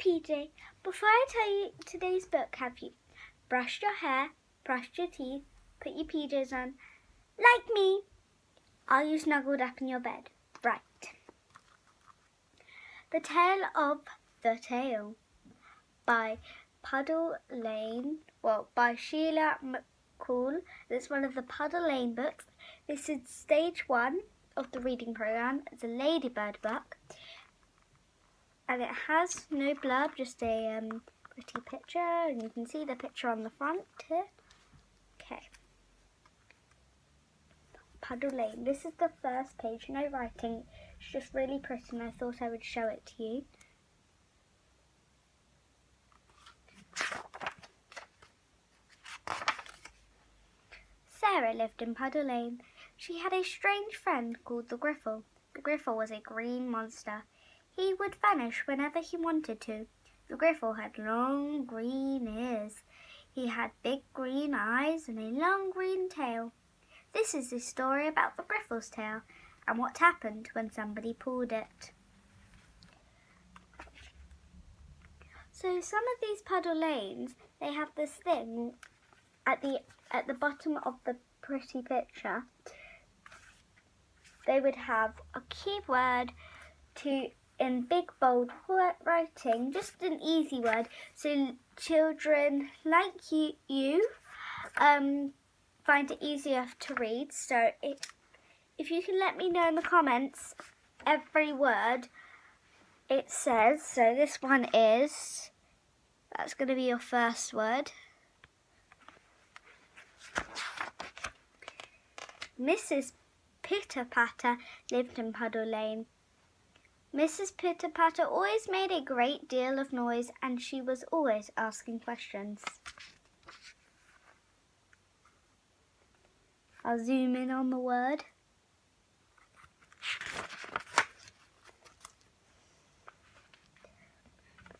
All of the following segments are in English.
PJ. Before I tell you today's book, have you brushed your hair, brushed your teeth, put your PJs on? Like me. Are you snuggled up in your bed? Right. The Tale of the Tale by Puddle Lane, by Sheila McCall. It's one of the Puddle Lane books. This is stage 1 of the reading program. It's a ladybird book. And it has no blurb, just a pretty picture, and you can see the picture on the front here. Okay. Puddle Lane. This is the first page, no writing. It's just really pretty, and I thought I would show it to you. Sarah lived in Puddle Lane. She had a strange friend called the Griffle. The Griffle was a green monster. He would vanish whenever he wanted to. The Griffle had long green ears. He had big green eyes and a long green tail. This is the story about the Griffle's tail and what happened when somebody pulled it. So some of these Puddle Lanes, they have this thing at the bottom of the pretty picture. They would have a keyword in big bold writing, just an easy word, so children like you find it easier to read. So if you can let me know in the comments every word it says. So this one is, that's going to be your first word. Mrs. Pitter-Patter lived in Puddle Lane. Mrs. Pitter-Patter always made a great deal of noise, and she was always asking questions. I'll zoom in on the word.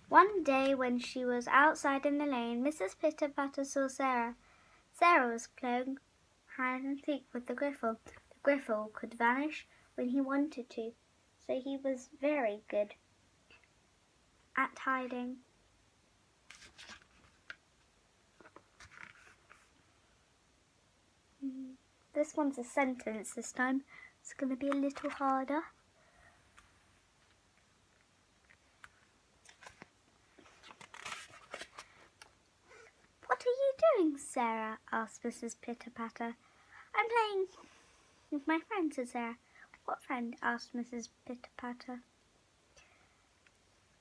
One day when she was outside in the lane, Mrs. Pitter-Patter saw Sarah. Sarah was playing hide and seek with the Griffle. The Griffle could vanish when he wanted to, so he was very good at hiding. This one's a sentence this time. It's going to be a little harder. What are you doing, Sarah? Asked Mrs. Pitter-Patter. I'm playing with my friend, said Sarah. What friend? Asked Mrs. Pitter-Patter.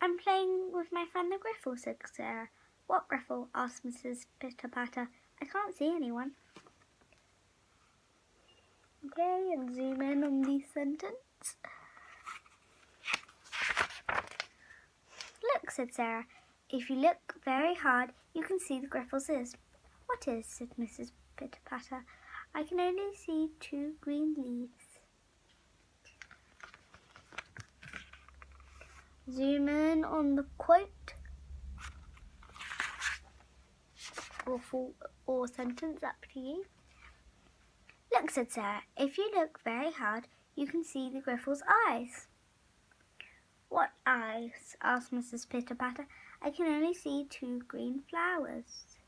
I'm playing with my friend the Griffle, said Sarah. What Griffle? Asked Mrs. Pitter-Patter. I can't see anyone. Okay, and zoom in on the sentence. Look, said Sarah. If you look very hard, you can see the Griffle's ears. What is? Said Mrs. Pitter-Patter. I can only see 2 green leaves. Zoom in on the quote or sentence, up to you. Look, said Sarah, if you look very hard, you can see the Griffle's eyes. What eyes? Asked Mrs. Pitter-Patter. I can only see 2 green flowers.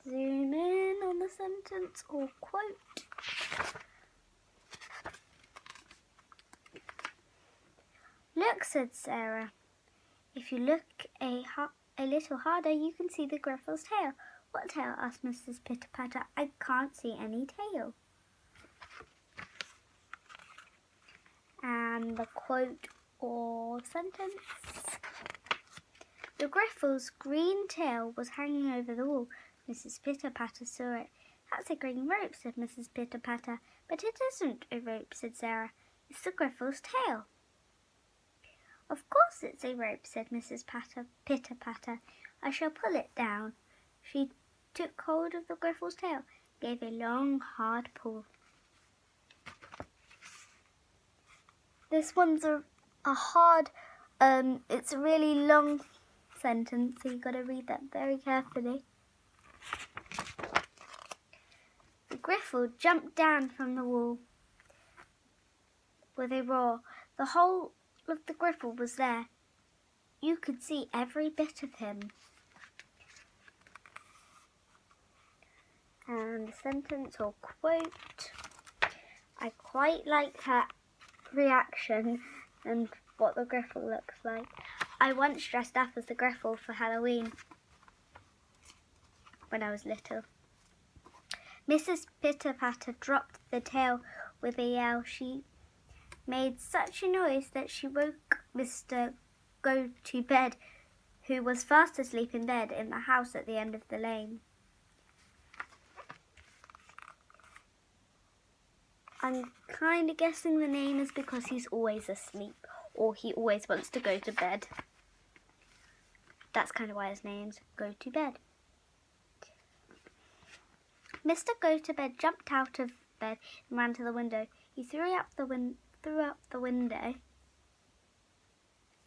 Zoom in on the sentence or quote. Look, said Sarah. If you look a little harder, you can see the Griffle's tail. What tail? Asked Mrs. Pitter-Patter. I can't see any tail. And the quote or sentence. The Griffle's green tail was hanging over the wall. Mrs. Pitter-Patter saw it. That's a green rope, said Mrs. Pitter-Patter. But it isn't a rope, said Sarah. It's the Griffle's tail. Of course it's a rope, said Mrs. Pitter-Patter. I shall pull it down. She took hold of the Griffle's tail, gave a long, hard pull. This one's a hard, it's a really long sentence, so you've got to read that very carefully. The Griffle jumped down from the wall. with a roar. The whole of the Griffle was there. You could see every bit of him. And the sentence or quote, I quite like her reaction and what the Griffle looks like. I once dressed up as the Griffle for Halloween when I was little. Mrs. Pitter-Patter dropped the tail with a yell. She made such a noise that she woke Mr. Go-to-Bed, who was fast asleep in bed in the house at the end of the lane. I'm kind of guessing the name is because he's always asleep, or he always wants to go to bed. That's kind of why his name's Go-to-Bed. Mr. Go-to-Bed jumped out of bed and ran to the window. He threw up the window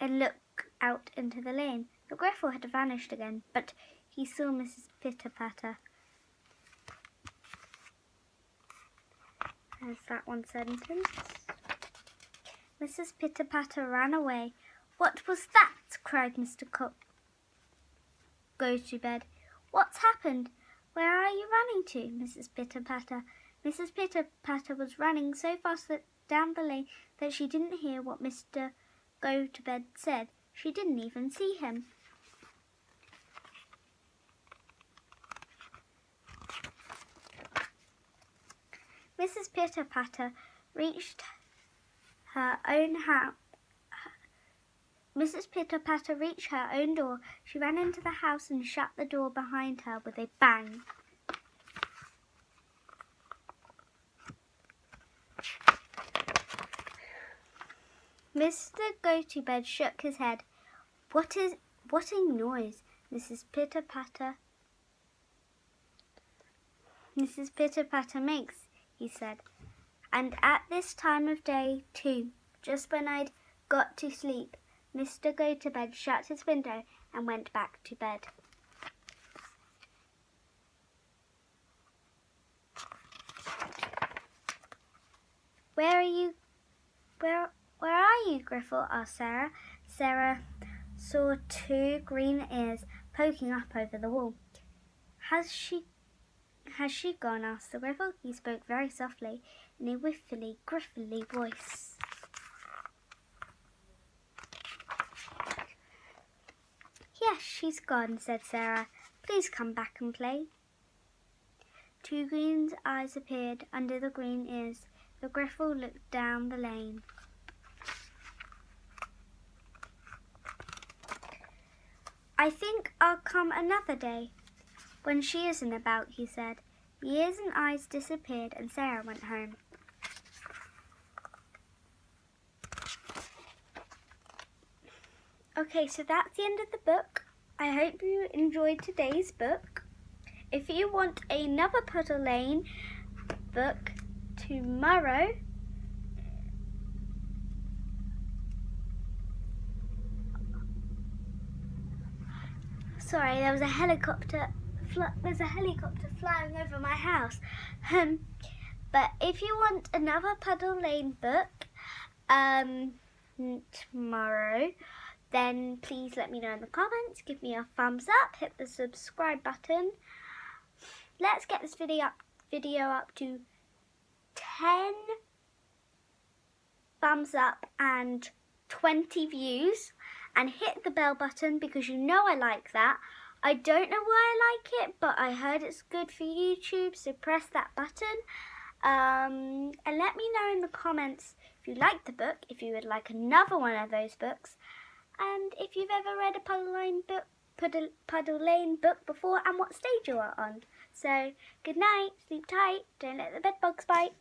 and looked out into the lane. The Griffle had vanished again, but he saw Mrs. Pitter-Patter. There's that one sentence. Mrs. Pitter-Patter ran away. What was that? Cried Mr. Go-to-Bed. What's happened? Where are you running to, Mrs. Pitter-Patter? Mrs. Pitter-Patter was running so fast down the lane that she didn't hear what Mr. Go-to-Bed said. She didn't even see him. Mrs. Pitter-Patter reached her own house. Mrs. Pitter-Patter reached her own door. She ran into the house and shut the door behind her with a bang. Mr. Go-to-Bed shook his head. What a noise, Mrs. Pitter-Patter makes, he said. And at this time of day, too, just when I'd got to sleep. Mr. Go-to-Bed shut his window and went back to bed. Where are you, Griffle? Asked Sarah. Sarah saw two green ears poking up over the wall. Has she gone? Asked the Griffle. He spoke very softly in a whiffly, griffly voice. Yes, she's gone, said Sarah. Please come back and play. Two green eyes appeared under the green ears. The Griffle looked down the lane. I think I'll come another day when she isn't about, he said. The ears and eyes disappeared and Sarah went home. Okay, so that's the end of the book. I hope you enjoyed today's book. If you want another Puddle Lane book tomorrow, sorry, there's a helicopter flying over my house. But if you want another Puddle Lane book tomorrow, then please let me know in the comments. Give me a thumbs up, hit the subscribe button. Let's get this video up to 10 thumbs up and 20 views, and hit the bell button because you know I like that. I don't know why I like it, but I heard it's good for YouTube, so press that button. And let me know in the comments if you liked the book, if you would like another one of those books, and if you've ever read a Puddle Lane book before and what stage you are on. So, good night, sleep tight, don't let the bed bugs bite.